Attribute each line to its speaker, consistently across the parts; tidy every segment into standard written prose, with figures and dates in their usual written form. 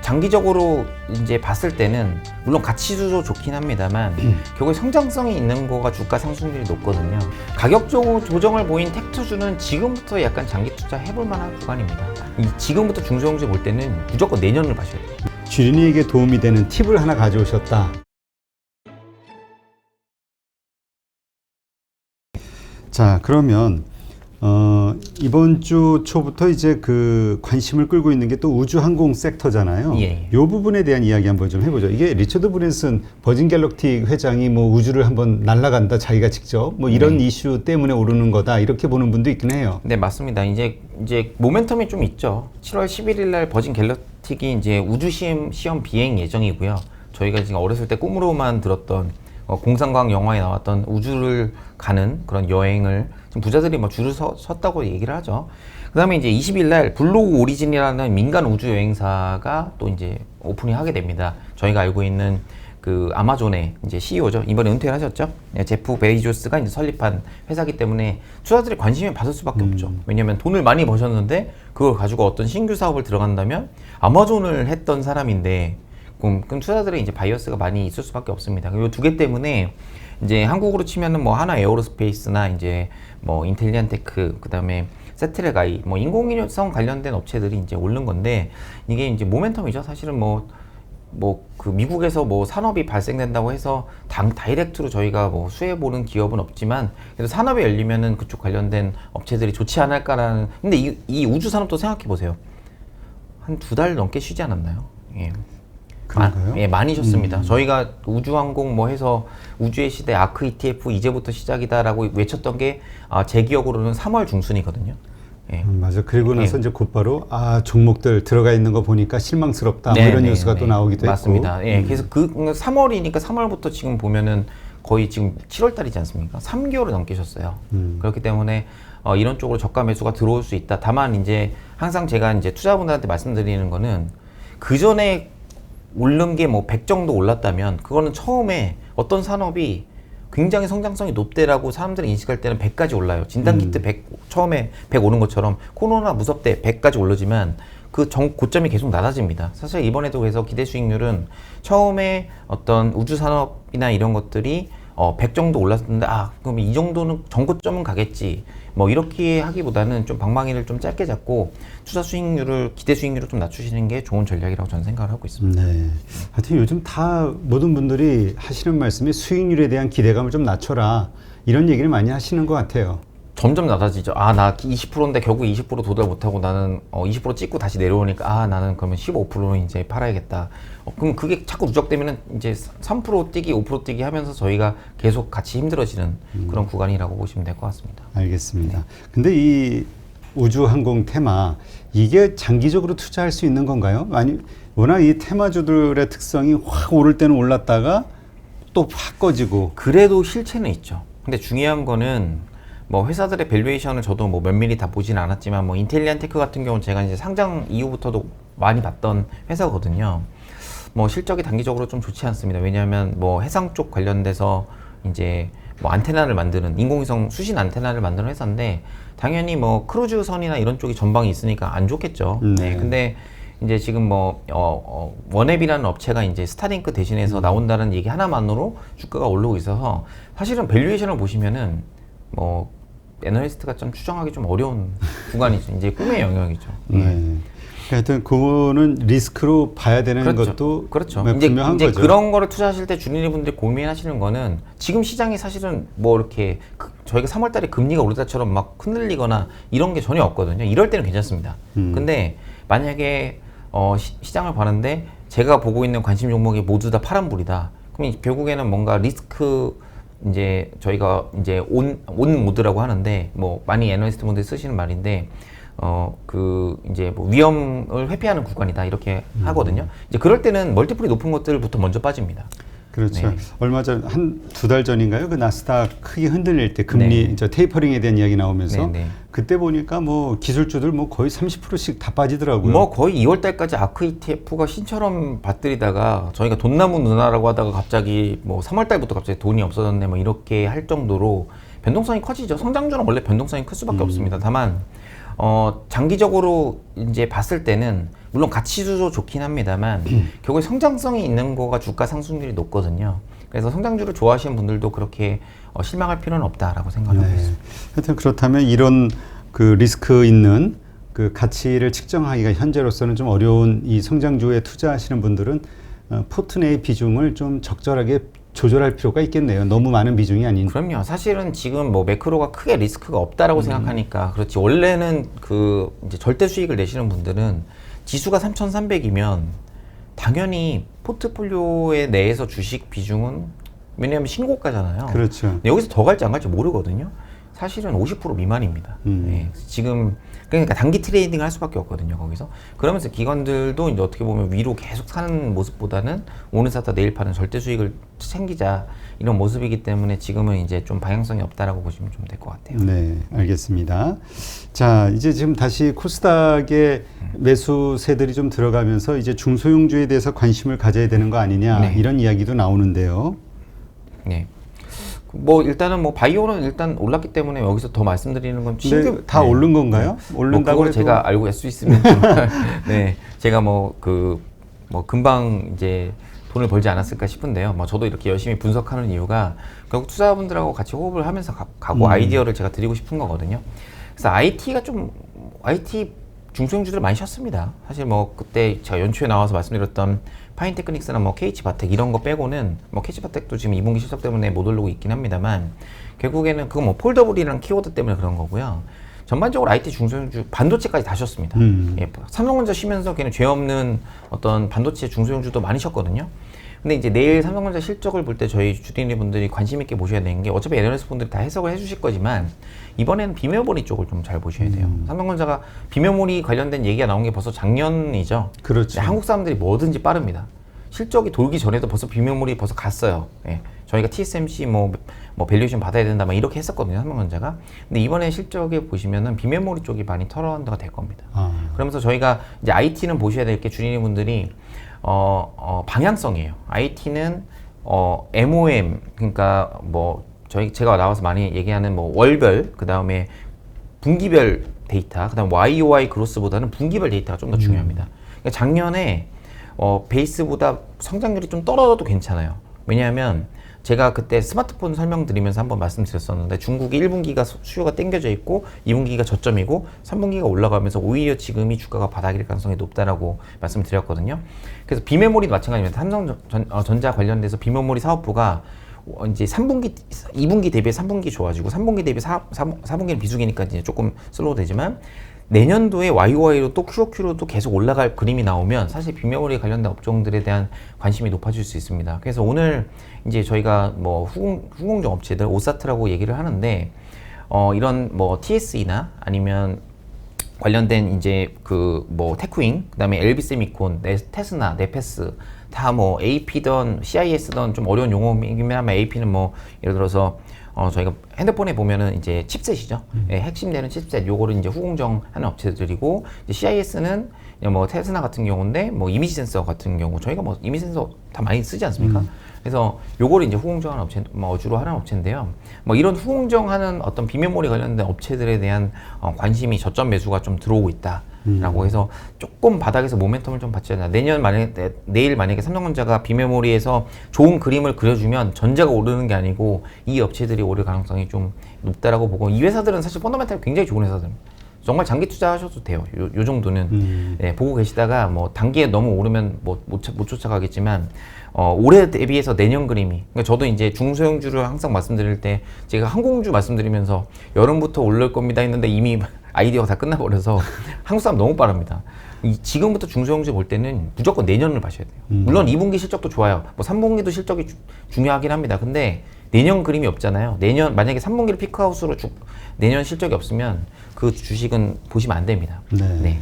Speaker 1: 장기적으로 이제 봤을 때는 물론 가치도 좋긴 합니다만 결국에 성장성이 있는 거가 주가 상승률이 높거든요. 가격 조정을 보인 텍투주는 지금부터 약간 장기 투자 해볼 만한 구간입니다. 지금부터 중소형주 볼 때는 무조건 내년을 봐셔야 돼요.
Speaker 2: 주린이에게 도움이 되는 팁을 하나 가져오셨다. 자, 그러면 이번 주 초부터 이제 그 관심을 끌고 있는 게 또 우주항공 섹터잖아요.
Speaker 1: 예.
Speaker 2: 이 부분에 대한 이야기 한번 좀 해보죠. 이게 리처드 브랜슨 버진 갤럭틱 회장이 뭐 우주를 한번 날아간다 자기가 직접 뭐 이런 이슈 때문에 오르는 거다 이렇게 보는 분도 있긴 해요.
Speaker 1: 네, 맞습니다. 이제 모멘텀이 좀 있죠. 7월 11일 날 버진 갤럭틱이 이제 우주 시험 비행 예정이고요. 저희가 지금 어렸을 때 꿈으로만 들었던 공상과학 영화에 나왔던 우주를 가는 그런 여행을 지금 부자들이 뭐 줄을 섰다고 얘기를 하죠. 그 다음에 이제 20일 날 블루 오리진이라는 민간 우주 여행사가 또 이제 오픈을 하게 됩니다. 저희가 알고 있는 그 아마존의 이제 CEO죠. 이번에 은퇴를 하셨죠. 제프 베이조스가 이제 설립한 회사기 때문에 투자들이 관심을 받을 수밖에 없죠. 왜냐면 돈을 많이 버셨는데 그걸 가지고 어떤 신규 사업을 들어간다면 아마존을 했던 사람인데 그럼 투자들의 이제 바이어스가 많이 있을 수밖에 없습니다. 그리고 두 개 때문에 이제 한국으로 치면은 뭐 하나 에어로스페이스나 이제 뭐 인텔리안테크 그다음에 세트레가이 뭐 인공위성 관련된 업체들이 이제 오른 건데 이게 이제 모멘텀이죠. 사실은 그 미국에서 뭐 산업이 발생된다고 해서 다이렉트로 저희가 뭐 수혜보는 기업은 없지만 그래도 산업이 열리면은 그쪽 관련된 업체들이 좋지 않을까라는. 근데 이 우주 산업도 생각해 보세요. 한 2달 넘게 쉬지 않았나요? 예.
Speaker 2: 그런가요?
Speaker 1: 예, 많이 쉬었습니다. 저희가 우주항공 뭐 해서 우주의 시대 아크 ETF 이제부터 시작이다라고 외쳤던 게 제 기억으로는 3월 중순이거든요. 예.
Speaker 2: 맞아. 그리고 나서 이제 곧바로 종목들 들어가 있는 거 보니까 실망스럽다. 뭐 이런 뉴스가 또 나오기도
Speaker 1: 맞습니다.
Speaker 2: 했고.
Speaker 1: 예. 그래서 3월이니까 3월부터 지금 보면은 거의 지금 7월 달이지 않습니까? 3개월을 넘게 쉬었어요. 그렇기 때문에 이런 쪽으로 저가 매수가 들어올 수 있다. 다만 이제 항상 제가 이제 투자분들한테 말씀드리는 거는 그 전에 오른 게 뭐 100 정도 올랐다면 그거는 처음에 어떤 산업이 굉장히 성장성이 높대라고 사람들이 인식할 때는 100까지 올라요. 진단키트 100, 처음에 100 오른 것처럼 코로나 무섭대 100까지 올라지만 그 고점이 계속 낮아집니다. 사실 이번에도 그래서 기대 수익률은 처음에 어떤 우주 산업이나 이런 것들이 100 정도 올랐는데 그럼 이 정도는 전고점은 가겠지 뭐 이렇게 하기보다는 좀 방망이를 좀 짧게 잡고 투자 수익률을 기대 수익률을 좀 낮추시는 게 좋은 전략이라고 저는 생각을 하고 있습니다.
Speaker 2: 네. 하여튼 요즘 다 모든 분들이 하시는 말씀이 수익률에 대한 기대감을 좀 낮춰라 이런 얘기를 많이 하시는 것 같아요.
Speaker 1: 점점 낮아지죠. 나 20%인데 결국 20% 도달 못하고 나는 20% 찍고 다시 내려오니까 나는 그러면 15%는 이제 팔아야겠다. 그럼 그게 자꾸 누적되면은 이제 3% 뛰기, 5% 뛰기 하면서 저희가 계속 같이 힘들어지는 그런 구간이라고 보시면 될 것 같습니다.
Speaker 2: 알겠습니다. 근데 이 우주항공 테마 이게 장기적으로 투자할 수 있는 건가요? 아니 워낙 이 테마주들의 특성이 확 오를 때는 올랐다가 또 확 꺼지고.
Speaker 1: 그래도 실체는 있죠. 근데 중요한 거는 뭐 회사들의 밸류에이션을 저도 뭐 면밀히 다 보진 않았지만 뭐 인텔리안테크 같은 경우는 제가 이제 상장 이후부터도 많이 봤던 회사거든요. 뭐 실적이 단기적으로 좀 좋지 않습니다. 왜냐하면 뭐 해상 쪽 관련돼서 이제 뭐 안테나를 만드는 인공위성 수신 안테나를 만드는 회사인데 당연히 뭐 크루즈선이나 이런 쪽이 전방이 있으니까 안 좋겠죠. 네. 근데 이제 지금 뭐 원앱이라는 업체가 이제 스타링크 대신해서 나온다는 얘기 하나만으로 주가가 오르고 있어서 사실은 밸류에이션을 보시면은 뭐 애널리스트가 좀 추정하기 좀 어려운 구간이죠. 이제 꿈의 영역이죠.
Speaker 2: 네. 하여튼 그거는 리스크로 봐야 되는 것도
Speaker 1: 그렇죠.
Speaker 2: 분명한
Speaker 1: 이제
Speaker 2: 거죠.
Speaker 1: 그런 거를 투자하실 때 주린이분들이 고민하시는 거는 지금 시장이 사실은 뭐 이렇게 저희가 3월달에 금리가 오르다처럼 막 흔들리거나 이런 게 전혀 없거든요. 이럴 때는 괜찮습니다. 근데 만약에 시장을 봤는데 제가 보고 있는 관심 종목이 모두 다 파란불이다. 그럼 결국에는 뭔가 리스크 이제 저희가 이제 온 모드라고 하는데 뭐 많이 애널리스트 분들이 쓰시는 말인데 이제 뭐 위험을 회피하는 구간이다 이렇게 하거든요. 이제 그럴 때는 멀티플이 높은 것들부터 먼저 빠집니다.
Speaker 2: 그렇죠.
Speaker 1: 네.
Speaker 2: 얼마 전 한 2달 전인가요? 그 나스닥 크게 흔들릴 때 금리 테이퍼링에 대한 이야기 나오면서 그때 보니까 뭐 기술주들 뭐 거의 30%씩 다 빠지더라고요.
Speaker 1: 뭐 거의 2월 달까지 아크 ETF가 신처럼 받들이다가 저희가 돈 남은 누나라고 하다가 갑자기 뭐 3월 달부터 갑자기 돈이 없어졌네 뭐 이렇게 할 정도로 변동성이 커지죠. 성장주는 원래 변동성이 클 수밖에 없습니다. 다만 장기적으로 이제 봤을 때는 물론 가치도 좋긴 합니다만 결국에 성장성이 있는 거가 주가 상승률이 높거든요. 그래서 성장주를 좋아하시는 분들도 그렇게 실망할 필요는 없다라고 생각하고 있습니다.
Speaker 2: 하여튼 그렇다면 이런 그 리스크 있는 그 가치를 측정하기가 현재로서는 좀 어려운 이 성장주에 투자하시는 분들은 포트 내의 비중을 좀 적절하게 조절할 필요가 있겠네요. 너무 많은 비중이 아닌.
Speaker 1: 그럼요. 사실은 지금 뭐 매크로가 크게 리스크가 없다라고 생각하니까 그렇지. 원래는 그 이제 절대 수익을 내시는 분들은 지수가 3,300이면 당연히 포트폴리오에 내에서 주식 비중은 왜냐하면 신고가잖아요.
Speaker 2: 그렇죠.
Speaker 1: 근데 여기서 더 갈지 안 갈지 모르거든요. 사실은 50% 미만입니다. 네, 지금 그러니까 단기 트레이딩을 할 수밖에 없거든요. 거기서 그러면서 기관들도 이제 어떻게 보면 위로 계속 사는 모습보다는 오늘 샀다 내일 파는 절대 수익을 챙기자 이런 모습이기 때문에 지금은 이제 좀 방향성이 없다라고 보시면 좀 될 것 같아요.
Speaker 2: 네, 알겠습니다. 자, 이제 지금 다시 코스닥의 매수세들이 좀 들어가면서 이제 중소형주에 대해서 관심을 가져야 되는 거 아니냐
Speaker 1: 네.
Speaker 2: 이런 이야기도 나오는데요.
Speaker 1: 네. 뭐 일단은 뭐 바이오는 일단 올랐기 때문에 여기서 더 말씀드리는 건 신규
Speaker 2: 다
Speaker 1: 네.
Speaker 2: 오른 건가요? 오른다고
Speaker 1: 그걸
Speaker 2: 해도
Speaker 1: 제가 알고 할 수 있으면 좀 네, 제가 뭐 금방 이제 돈을 벌지 않았을까 싶은데요. 뭐 저도 이렇게 열심히 분석하는 이유가 결국 투자자분들하고 같이 호흡을 하면서 가고 아이디어를 제가 드리고 싶은 거거든요. 그래서 IT 중소형주들 많이 쉬었습니다. 사실 뭐 그때 제가 연초에 나와서 말씀드렸던 파인테크닉스나 뭐 KH바텍 이런 거 빼고는 뭐 KH바텍도 지금 2분기 실적 때문에 못 오르고 있긴 합니다만 결국에는 그건 뭐 폴더블이라는 키워드 때문에 그런 거고요. 전반적으로 IT 중소형주 반도체까지 다 쉬었습니다. 예, 삼성전자 쉬면서 걔는 죄 없는 어떤 반도체 중소형주도 많이 쉬었거든요. 근데 이제 내일 삼성전자 실적을 볼 때 저희 주디니 분들이 관심 있게 보셔야 되는 게 어차피 애널리스트 분들이 다 해석을 해주실 거지만 이번에는 비메모리 쪽을 좀 잘 보셔야 돼요. 삼성전자가 비메모리 관련된 얘기가 나온 게 벌써 작년이죠.
Speaker 2: 그렇죠.
Speaker 1: 한국 사람들이 뭐든지 빠릅니다. 실적이 돌기 전에도 벌써 비메모리 벌써 갔어요. 예. 저희가 TSMC 뭐 밸류에이션 받아야 된다 막 이렇게 했었거든요. 삼성전자가. 근데 이번에 실적에 보시면은 비메모리 쪽이 많이 턴어라운드가 될 겁니다. 그러면서 저희가 이제 IT는 보셔야 될 게 주린이 분들이 방향성이에요. IT는 MOM 그러니까 뭐 제가 나와서 많이 얘기하는 뭐 월별 그다음에 분기별 데이터 그다음 YOY 그로스보다는 분기별 데이터가 좀 더 중요합니다. 그러니까 작년에 베이스보다 성장률이 좀 떨어져도 괜찮아요. 왜냐하면 제가 그때 스마트폰 설명드리면서 한번 말씀드렸었는데 중국이 1분기가 수요가 땡겨져 있고 2분기가 저점이고 3분기가 올라가면서 오히려 지금이 주가가 바닥일 가능성이 높다라고 말씀드렸거든요. 그래서 비메모리도 마찬가지입니다. 삼성전자 관련돼서 비메모리 사업부가 이제 2분기 대비 3분기 좋아지고 3분기 대비 4분기는 비수기니까 이제 조금 슬로우 되지만 내년도에 YOY로 또 QOQ로도 계속 올라갈 그림이 나오면 사실 비메모리 관련된 업종들에 대한 관심이 높아질 수 있습니다. 그래서 오늘 이제 저희가 뭐 후공정 업체들 오사트라고 얘기를 하는데 이런 뭐 TSE나 아니면 관련된 이제 그 뭐 테크윙 그다음에 LB세미콘, 테스나, 네페스 다 뭐 AP든 CIS든 좀 어려운 용어이긴 하면 AP는 뭐 예를 들어서 저희가 핸드폰에 보면은 이제 칩셋이죠. 예, 핵심되는 칩셋 요거를 이제 후공정하는 업체들이고 이제 CIS는 뭐 테스나 같은 경우인데 뭐 이미지 센서 같은 경우 저희가 뭐 이미지 센서 다 많이 쓰지 않습니까? 그래서 요거를 이제 후공정하는 업체, 뭐 주로 하는 업체인데요. 뭐 이런 후공정하는 어떤 비메모리 관련된 업체들에 대한 관심이 저점 매수가 좀 들어오고 있다. 라고 해서 조금 바닥에서 모멘텀을 좀 받지 않나. 내일 만약에 삼성전자가 비메모리에서 좋은 그림을 그려주면 전자가 오르는 게 아니고 이 업체들이 오를 가능성이 좀 높다라고 보고 이 회사들은 사실 펀더멘탈이 굉장히 좋은 회사들입니다. 정말 장기 투자하셔도 돼요. 요 정도는 예, 보고 계시다가 뭐 단기에 너무 오르면 못 쫓아가겠지만 올해 대비해서 내년 그림이 그러니까 저도 이제 중소형주를 항상 말씀드릴 때 제가 항공주 말씀드리면서 여름부터 오를 겁니다 했는데 이미 아이디어가 다 끝나버려서 한국 사람 너무 빠릅니다. 지금부터 중소형주 볼 때는 무조건 내년을 봐셔야 돼요. 물론 2분기 실적도 좋아요. 뭐 3분기도 실적이 중요하긴 합니다. 근데 내년 그림이 없잖아요. 내년 만약에 3분기를 피크아웃으로 내년 실적이 없으면 그 주식은 보시면 안 됩니다.
Speaker 2: 네.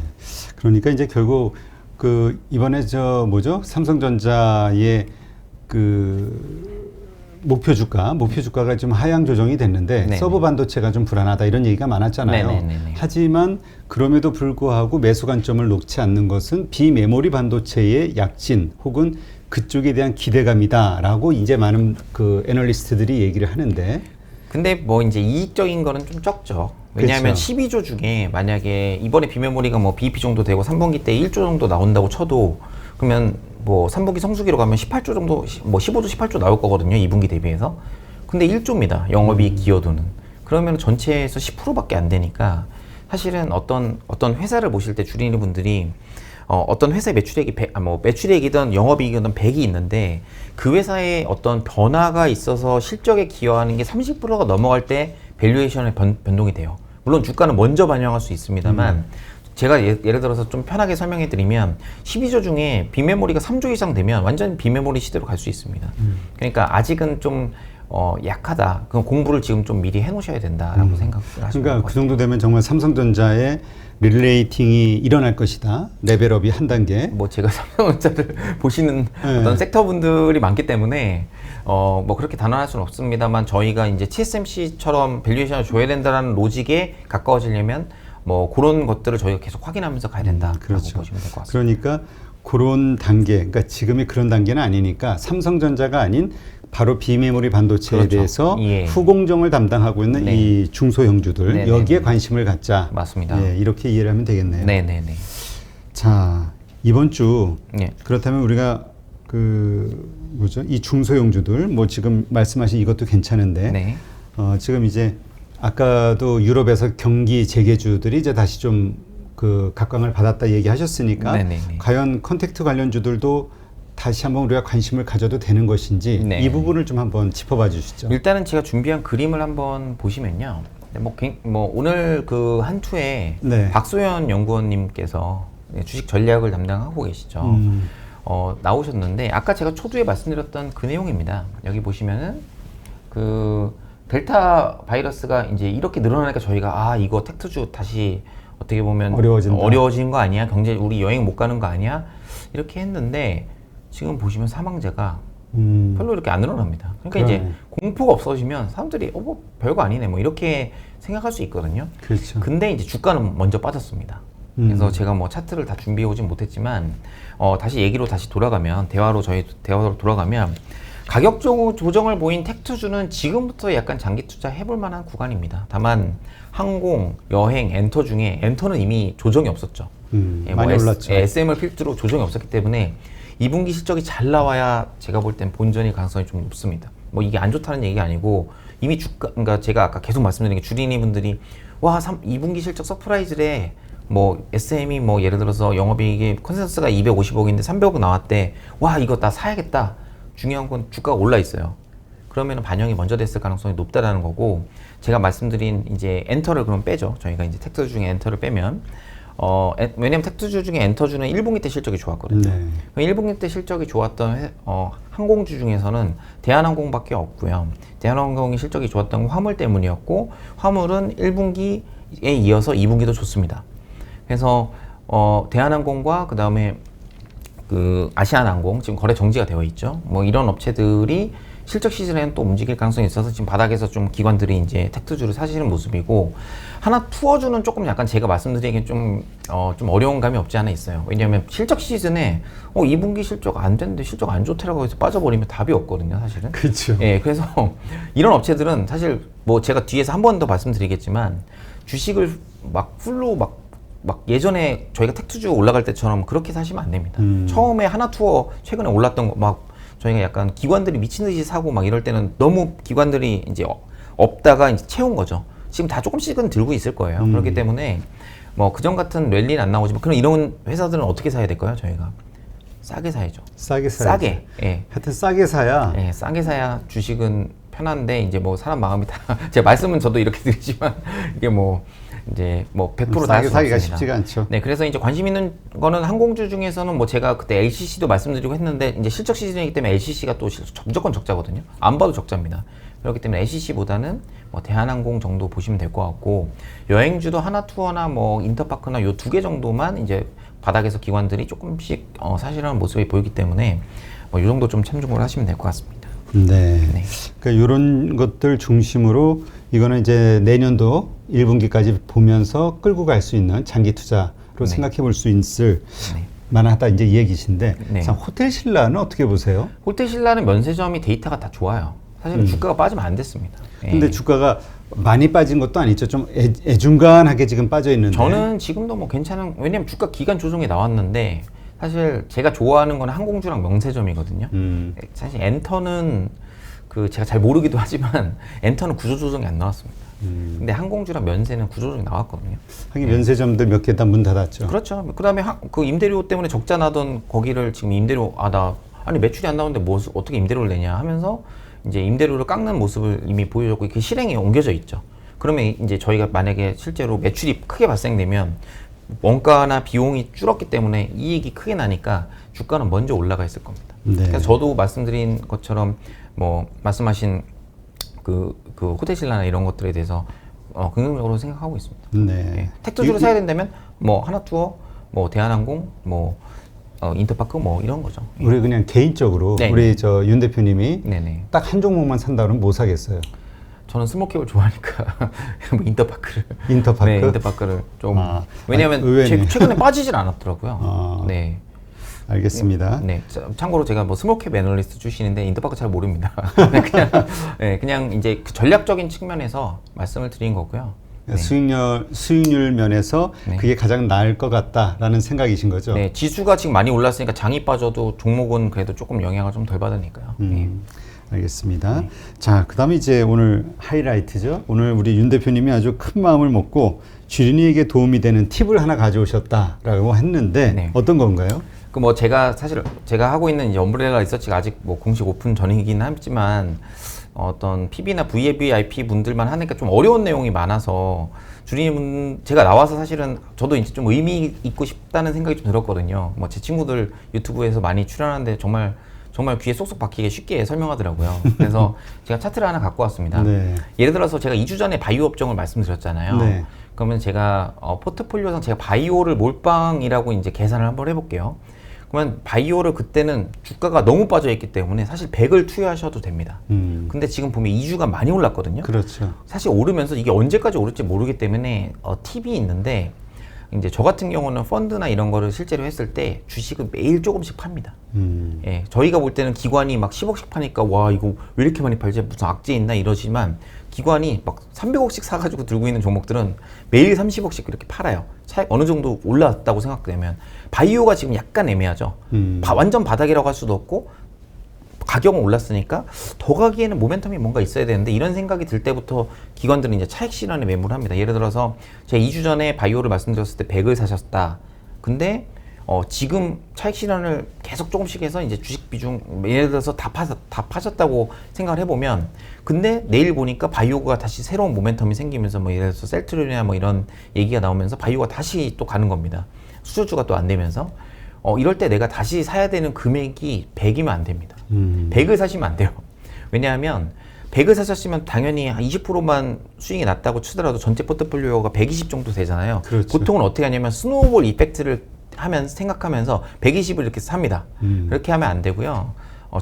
Speaker 2: 그러니까 이제 결국 그 이번에 삼성전자의 그 목표 주가가 좀 하향 조정이 됐는데
Speaker 1: 네네.
Speaker 2: 서버 반도체가 좀 불안하다 이런 얘기가 많았잖아요.
Speaker 1: 네네네네.
Speaker 2: 하지만 그럼에도 불구하고 매수 관점을 놓지 않는 것은 비메모리 반도체의 약진 혹은 그쪽에 대한 기대감이다라고 이제 많은 그 애널리스트들이 얘기를 하는데
Speaker 1: 근데 뭐 이제 이익적인 거는 좀 적죠. 왜냐하면
Speaker 2: 그렇죠.
Speaker 1: 12조 중에 만약에 이번에 비메모리가 뭐 BEP 정도 되고 3분기 때 1조 정도 나온다고 쳐도 그러면 뭐 3분기 성수기로 가면 18조 정도, 뭐 15조, 18조 나올 거거든요. 2분기 대비해서. 근데 1조입니다. 영업이익 기여도는. 그러면 전체에서 10%밖에 안 되니까 사실은 어떤 회사를 보실 때 주린이 분들이 어떤 회사의 매출액이 매출액이든 영업이익이든 100이 있는데 그 회사의 어떤 변화가 있어서 실적에 기여하는 게 30%가 넘어갈 때 밸류에이션의 변동이 돼요. 물론 주가는 먼저 반영할 수 있습니다만 제가 예를 들어서 좀 편하게 설명해 드리면 12조 중에 비메모리가 3조 이상 되면 완전 비메모리 시대로 갈 수 있습니다. 그러니까 아직은 좀 약하다. 그럼 공부를 지금 좀 미리 해놓으셔야 된다라고 생각을 하시면
Speaker 2: 그러니까 그 정도 되면 정말 삼성전자의 릴레이팅이 일어날 것이다. 레벨업이 한 단계.
Speaker 1: 뭐 제가 삼성전자를 보시는
Speaker 2: 네.
Speaker 1: 어떤 섹터 분들이 많기 때문에 뭐 그렇게 단언할 수는 없습니다만 저희가 이제 TSMC처럼 밸류에이션을 줘야 된다라는 로직에 가까워지려면 뭐 그런 것들을 저희가 계속 확인하면서 가야 된다라고
Speaker 2: 그렇죠.
Speaker 1: 보시면 될 것 같습니다.
Speaker 2: 그러니까 그런 단계, 그러니까 지금이 그런 단계는 아니니까 삼성전자가 아닌 바로 비메모리 반도체에
Speaker 1: 그렇죠.
Speaker 2: 대해서
Speaker 1: 예.
Speaker 2: 후공정을 담당하고 있는
Speaker 1: 네.
Speaker 2: 이 중소형주들
Speaker 1: 네,
Speaker 2: 여기에
Speaker 1: 네, 네.
Speaker 2: 관심을 갖자.
Speaker 1: 맞습니다.
Speaker 2: 예, 이렇게 이해를 하면 되겠네요.
Speaker 1: 네네네.
Speaker 2: 자, 이번 주
Speaker 1: 예.
Speaker 2: 그렇다면 우리가 이 중소형주들 뭐 지금 말씀하신 이것도 괜찮은데
Speaker 1: 네.
Speaker 2: 지금 이제 아까도 유럽에서 경기 재개주들이 이제 다시 좀 각광을 받았다 얘기하셨으니까
Speaker 1: 네네네.
Speaker 2: 과연 컨택트 관련주들도 다시 한번 우리가 관심을 가져도 되는 것인지
Speaker 1: 네.
Speaker 2: 이 부분을 좀 한번 짚어봐 주시죠.
Speaker 1: 일단은 제가 준비한 그림을 한번 보시면요. 뭐 오늘 그 한투에
Speaker 2: 네.
Speaker 1: 박소연 연구원님께서 주식 전략을 담당하고 계시죠. 나오셨는데 아까 제가 초두에 말씀드렸던 그 내용입니다. 여기 보시면은 그 델타 바이러스가 이제 이렇게 늘어나니까 저희가 이거 텍트주 다시 어떻게 보면 어려워진 거 아니야? 경제 우리 여행 못 가는 거 아니야? 이렇게 했는데 지금 보시면 사망자가 별로 이렇게 안 늘어납니다. 그러니까 이제 공포가 없어지면 사람들이 뭐 별거 아니네 뭐 이렇게 생각할 수 있거든요.
Speaker 2: 그렇죠.
Speaker 1: 근데 이제 주가는 먼저 빠졌습니다. 그래서 제가 뭐 차트를 다 준비해 오진 못했지만 다시 얘기로 다시 돌아가면 대화로 돌아가면 가격 조정을 보인 텍투주는 지금부터 약간 장기 투자 해볼 만한 구간입니다. 다만 항공, 여행, 엔터 중에 엔터는 이미 조정이 없었죠.
Speaker 2: 많이 올랐죠.
Speaker 1: SM을 필두로 조정이 없었기 때문에 2분기 실적이 잘 나와야 제가 볼 땐 본전일 가능성이 좀 높습니다. 뭐 이게 안 좋다는 얘기가 아니고 이미 그러니까 제가 아까 계속 말씀드린 게 주린이 분들이 2분기 실적 서프라이즈래 뭐 SM이 뭐 예를 들어서 영업이익이 컨센서스가 250억인데 300억 나왔대. 이거 나 사야겠다. 중요한 건 주가가 올라 있어요. 그러면 반영이 먼저 됐을 가능성이 높다라는 거고 제가 말씀드린 이제 엔터를 그럼 빼죠. 저희가 이제 텍트 중에 엔터를 빼면 왜냐면 텍트주 중에 엔터주는 1분기 때 실적이 좋았거든요.
Speaker 2: 네.
Speaker 1: 1분기 때 실적이 좋았던 항공주 중에서는 대한항공밖에 없고요. 대한항공이 실적이 좋았던 건 화물 때문이었고 화물은 1분기에 이어서 2분기도 좋습니다. 그래서 대한항공과 그 다음에 그 아시아나항공 지금 거래 정지가 되어 있죠. 뭐 이런 업체들이 실적 시즌에는 또 움직일 가능성이 있어서 지금 바닥에서 좀 기관들이 이제 텍트주를 사시는 모습이고 하나 투어주는 조금 약간 제가 말씀드리기엔 좀 어려운 감이 없지 않아 있어요. 왜냐하면 실적 시즌에 2분기 실적 안 됐는데 실적 안 좋다라고 해서 빠져버리면 답이 없거든요, 사실은.
Speaker 2: 그렇죠.
Speaker 1: 예, 그래서 이런 업체들은 사실 뭐 제가 뒤에서 한 번 더 말씀드리겠지만 주식을 막 풀로 막 예전에 저희가 텍투주 올라갈 때처럼 그렇게 사시면 안 됩니다. 처음에 하나투어 최근에 올랐던 거 막 저희가 약간 기관들이 미친 듯이 사고 막 이럴 때는 너무 기관들이 이제 없다가 이제 채운 거죠. 지금 다 조금씩은 들고 있을 거예요. 그렇기 때문에 뭐 그전 같은 랠리는 안 나오지만 그럼 이런 회사들은 어떻게 사야 될까요? 저희가 싸게 사야죠.
Speaker 2: 싸게 사야죠.
Speaker 1: 싸게. 예.
Speaker 2: 하여튼 싸게 사야.
Speaker 1: 예, 싸게 사야 주식은 편한데 이제 뭐 사람 마음이 다 제가 말씀은 저도 이렇게 드리지만 이게 뭐 이제 뭐 100% 다
Speaker 2: 싸게 사기가 쉽지가 않죠.
Speaker 1: 네, 그래서 이제 관심 있는 거는 항공주 중에서는 뭐 제가 그때 LCC도 말씀드리고 했는데 이제 실적 시즌이기 때문에 LCC가 또 무조건 적자거든요. 안 봐도 적자입니다. 그렇기 때문에 LCC보다는 뭐 대한항공 정도 보시면 될 것 같고 여행주도 하나투어나 뭐 인터파크나 요 2개 정도만 이제 바닥에서 기관들이 조금씩 사시려는 모습이 보이기 때문에 뭐 요 정도 좀 참고를 하시면 될 것 같습니다.
Speaker 2: 네. 그러니까 이런 것들 중심으로 이거는 이제 내년도 1분기까지 보면서 끌고 갈 수 있는 장기 투자로 생각해 볼 수 있을 만하다 이제 이 얘기신데 자, 호텔 신라는 어떻게 보세요?
Speaker 1: 호텔 신라는 면세점이 데이터가 다 좋아요. 사실은 주가가 빠지면 안 됐습니다.
Speaker 2: 근데 주가가 많이 빠진 것도 아니죠. 좀 애중간하게 지금 빠져 있는데.
Speaker 1: 저는 지금도 뭐 괜찮은, 왜냐면 주가 기간 조정이 나왔는데 사실 제가 좋아하는 건 항공주랑 명세점이거든요. 사실 엔터는 제가 잘 모르기도 하지만 엔터는 구조조정이 안 나왔습니다. 근데 항공주랑 면세는 구조조정이 나왔거든요.
Speaker 2: 하긴 면세점들 몇 개 다 문 닫았죠.
Speaker 1: 그렇죠. 그다음에 그 임대료 때문에 적자 나던 거기를 지금 임대료 아니 매출이 안 나오는데 뭐 어떻게 임대료를 내냐 하면서 이제 임대료를 깎는 모습을 이미 보여줬고 그 실행에 옮겨져 있죠. 그러면 이제 저희가 만약에 실제로 매출이 크게 발생되면 원가나 비용이 줄었기 때문에 이익이 크게 나니까 주가는 먼저 올라가 있을 겁니다.
Speaker 2: 네.
Speaker 1: 그래서 저도 말씀드린 것처럼 뭐 말씀하신 그 호텔신라나 이런 것들에 대해서 긍정적으로 생각하고 있습니다.
Speaker 2: 네.
Speaker 1: 예. 택트주를 사야 된다면 뭐 하나투어, 뭐 대한항공, 뭐 인터파크 뭐 이런 거죠. 예.
Speaker 2: 우리 그냥 개인적으로
Speaker 1: 네네.
Speaker 2: 우리 저 윤 대표님이
Speaker 1: 네네.
Speaker 2: 딱 한 종목만 산다면 뭐 사겠어요?
Speaker 1: 저는 스몰캡을 좋아하니까 뭐 인터파크를.
Speaker 2: 인터파크?
Speaker 1: 네, 인터파크를 좀 왜냐하면
Speaker 2: 의외네.
Speaker 1: 최근에 빠지질 않았더라고요.
Speaker 2: 아.
Speaker 1: 네.
Speaker 2: 알겠습니다.
Speaker 1: 네. 참고로 제가 뭐 스몰캡 애널리스트 출신인데 인터파크 잘 모릅니다. 그냥 이제 그 전략적인 측면에서 말씀을 드린 거고요. 네.
Speaker 2: 수익률 면에서
Speaker 1: 네.
Speaker 2: 그게 가장 나을 것 같다라는 생각이신 거죠?
Speaker 1: 네, 지수가 지금 많이 올랐으니까 장이 빠져도 종목은 그래도 조금 영향을 좀 덜 받으니까요. 네.
Speaker 2: 알겠습니다. 자, 그다음에 이제 오늘 하이라이트죠. 오늘 우리 윤 대표님이 아주 큰 마음을 먹고 주린이에게 도움이 되는 팁을 하나 가져오셨다라고 했는데
Speaker 1: 네.
Speaker 2: 어떤 건가요?
Speaker 1: 그 뭐 제가 하고 있는 이제 엄브렐라 리서치가 아직 뭐 공식 오픈 전이긴 하지만 어떤 PB나 VVIP 분들만 하니까 좀 어려운 내용이 많아서 주린이분 제가 나와서 사실은 저도 이제 좀 의미 있고 싶다는 생각이 좀 들었거든요. 뭐 제 친구들 유튜브에서 많이 출연하는데 정말 귀에 쏙쏙 박히게 쉽게 설명하더라고요. 그래서 제가 차트를 하나 갖고 왔습니다.
Speaker 2: 네.
Speaker 1: 예를 들어서 제가 2주 전에 바이오 업종을 말씀드렸잖아요.
Speaker 2: 네.
Speaker 1: 그러면 제가 포트폴리오상 제가 바이오를 몰빵이라고 이제 계산을 한번 해볼게요. 그러면 바이오를 그때는 주가가 너무 빠져 있기 때문에 사실 100을 투여하셔도 됩니다. 근데 지금 보면 2주가 많이 올랐거든요.
Speaker 2: 그렇죠.
Speaker 1: 사실 오르면서 이게 언제까지 오를지 모르기 때문에 팁이 있는데 이제 저 같은 경우는 펀드나 이런 거를 실제로 했을 때 주식을 매일 조금씩 팝니다. 예, 저희가 볼 때는 기관이 막 10억씩 파니까 와 이거 왜 이렇게 많이 팔지 무슨 악재 있나 이러지만 기관이 막 300억씩 사가지고 들고 있는 종목들은 매일 30억씩 이렇게 팔아요. 차익 어느 정도 올랐다고 생각되면 바이오가 지금 약간 애매하죠. 완전 바닥이라고 할 수도 없고 가격은 올랐으니까 더 가기에는 모멘텀이 뭔가 있어야 되는데 이런 생각이 들 때부터 기관들은 이제 차익 실현에 매물을 합니다. 예를 들어서 제가 2주 전에 바이오를 말씀드렸을 때 100을 사셨다. 근데 지금 차익 실현을 계속 조금씩 해서 이제 주식 비중 예를 들어서 다 파셨다고 생각을 해보면 근데 내일 보니까 바이오가 다시 새로운 모멘텀이 생기면서 뭐 예를 들어서 셀트리온이나 뭐 이런 얘기가 나오면서 바이오가 다시 또 가는 겁니다. 수주주가 또 안 되면서 이럴 때 내가 다시 사야 되는 금액이 100이면 안 됩니다. 100을 사시면 안 돼요. 왜냐하면 100을 사셨으면 당연히 20%만 수익이 났다고 치더라도 전체 포트폴리오가 120 정도 되잖아요.
Speaker 2: 그렇죠.
Speaker 1: 보통은 어떻게 하냐면 스노우볼 이펙트를 생각하면서 120을 이렇게 삽니다. 그렇게 하면 안 되고요.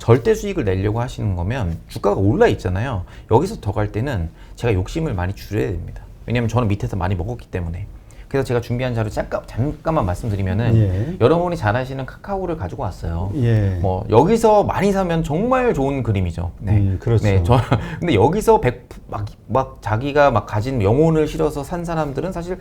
Speaker 1: 절대 수익을 내려고 하시는 거면 주가가 올라 있잖아요. 여기서 더 갈 때는 제가 욕심을 많이 줄여야 됩니다. 왜냐하면 저는 밑에서 많이 먹었기 때문에. 그래서 제가 준비한 자료 잠깐만 말씀드리면은
Speaker 2: 예.
Speaker 1: 여러분이 잘 아시는 카카오를 가지고 왔어요.
Speaker 2: 예.
Speaker 1: 뭐 여기서 많이 사면 정말 좋은 그림이죠. 네,
Speaker 2: 그렇죠.
Speaker 1: 네, 근데 여기서 막 자기가 막 가진 영혼을 실어서 산 사람들은 사실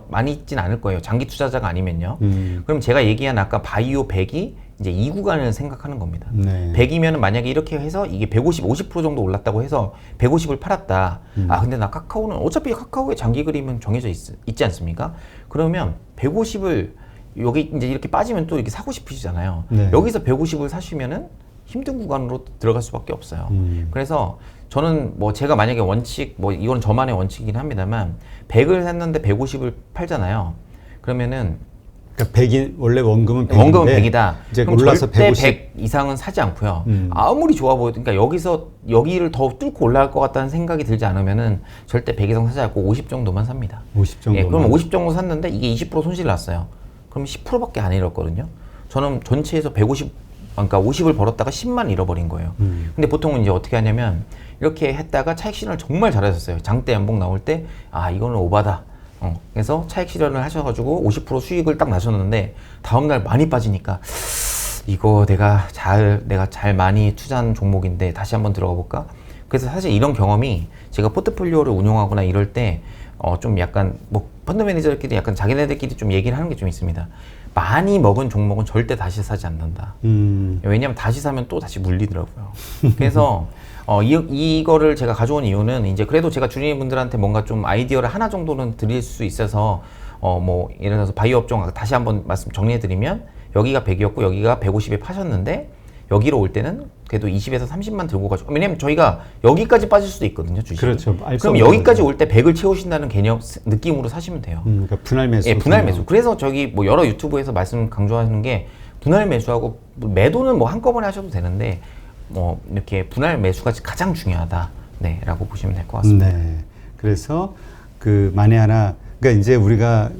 Speaker 1: 많이 있진 않을 거예요. 장기 투자자가 아니면요. 그럼 제가 얘기한 아까 바이오 100이 이제 이 구간을 생각하는 겁니다.
Speaker 2: 네.
Speaker 1: 100이면 만약에 이렇게 해서 이게 150, 50% 정도 올랐다고 해서 150을 팔았다. 근데 나 카카오는 어차피 카카오의 장기 그림은 정해져 있지 않습니까? 그러면 150을 여기 이제 이렇게 빠지면 또 이렇게 사고 싶으시잖아요.
Speaker 2: 네.
Speaker 1: 여기서 150을 사시면은 힘든 구간으로 들어갈 수밖에 없어요. 그래서 저는 뭐 제가 만약에 원칙, 뭐 이건 저만의 원칙이긴 합니다만 100을 샀는데 150을 팔잖아요. 그러면은
Speaker 2: 그러니까 100이 원래 원금은 100인데
Speaker 1: 원금은 100이다.
Speaker 2: 이제
Speaker 1: 그럼
Speaker 2: 올라서
Speaker 1: 절대
Speaker 2: 150
Speaker 1: 100 이상은 사지 않고요. 아무리 좋아 보여도 그러니까 여기를 더 뚫고 올라갈 것 같다는 생각이 들지 않으면은 절대 100 이상 사지 않고 50 정도만 삽니다.
Speaker 2: 50 정도만.
Speaker 1: 예, 그럼 50 정도 샀는데 이게 20% 손실 났어요. 그럼 10%밖에 안 잃었거든요. 저는 전체에서 150 그러니까 50을 벌었다가 10만 잃어버린 거예요. 근데 보통은 이제 어떻게 하냐면 이렇게 했다가 차익 실현을 정말 잘하셨어요. 장대 연봉 나올 때 이거는 오바다. 그래서 차익 실현을 하셔가지고 50% 수익을 딱 나셨는데 다음날 많이 빠지니까 이거 내가 잘 많이 투자한 종목인데 다시 한번 들어가 볼까? 그래서 사실 이런 경험이 제가 포트폴리오를 운용하거나 이럴 때 좀 약간 뭐 펀드 매니저들끼리 약간 자기네들끼리 좀 얘기를 하는 게 좀 있습니다. 많이 먹은 종목은 절대 다시 사지 않는다. 왜냐하면 다시 사면 또 다시 물리더라고요. 그래서 이거를 제가 가져온 이유는 이제 그래도 제가 주린이분들한테 뭔가 좀 아이디어를 하나 정도는 드릴 수 있어서 뭐 예를 들어서 바이오 업종 다시 한번 말씀 정리해드리면 여기가 100이었고 여기가 150에 파셨는데 여기로 올 때는 그래도 20에서 30만 들고 가죠. 왜냐면 저희가 여기까지 빠질 수도 있거든요, 주식이.
Speaker 2: 그렇죠.
Speaker 1: 그럼 여기까지 올 때 100을 채우신다는 개념, 느낌으로 사시면 돼요.
Speaker 2: 그러니까 분할 매수.
Speaker 1: 예, 분할 매수. 그래서 저기 뭐 여러 유튜브에서 말씀 강조하는 게 분할 매수하고 매도는 뭐 한꺼번에 하셔도 되는데 뭐 이렇게 분할 매수가 가장 중요하다. 네, 라고 보시면 될 것 같습니다.
Speaker 2: 네. 그래서 그 만에 하나, 그러니까 이제 우리가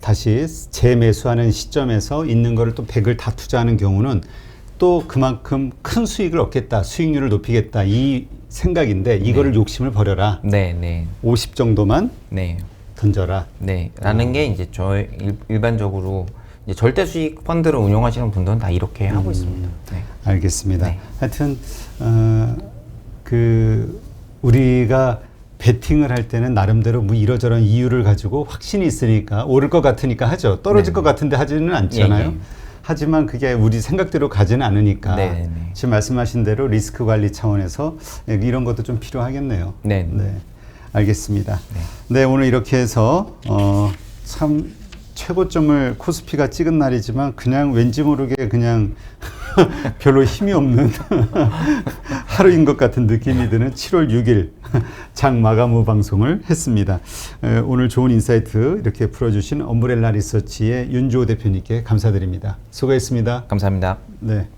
Speaker 2: 다시 재매수하는 시점에서 있는 거를 또 100을 다 투자하는 경우는 또 그만큼 큰 수익을 얻겠다, 수익률을 높이겠다 이 생각인데 이거를 욕심을 버려라.
Speaker 1: 네, 네.
Speaker 2: 50 정도만
Speaker 1: 네.
Speaker 2: 던져라.
Speaker 1: 네. 라는 게 이제 저희 일반적으로 이제 절대 수익 펀드를 운용하시는 분들은 다 이렇게 하고 있습니다. 네.
Speaker 2: 알겠습니다.
Speaker 1: 네.
Speaker 2: 하여튼 우리가 베팅을 할 때는 나름대로 뭐 이러저런 이유를 가지고 확신이 있으니까 오를 것 같으니까 하죠. 떨어질
Speaker 1: 네.
Speaker 2: 것 같은데 하지는 않잖아요.
Speaker 1: 예, 예.
Speaker 2: 하지만 그게 우리 생각대로 가지는 않으니까
Speaker 1: 네, 네.
Speaker 2: 지금 말씀하신 대로 리스크 관리 차원에서 이런 것도 좀 필요하겠네요.
Speaker 1: 네.
Speaker 2: 네. 알겠습니다. 네, 오늘 이렇게 해서 참 최고점을 코스피가 찍은 날이지만 그냥 왠지 모르게 그냥 별로 힘이 없는 하루인 것 같은 느낌이 드는 7월 6일 장 마감 후 방송을 했습니다. 오늘 좋은 인사이트 이렇게 풀어주신 엄브렐라 리서치의 윤주호 대표님께 감사드립니다. 수고했습니다.
Speaker 1: 감사합니다.
Speaker 2: 네.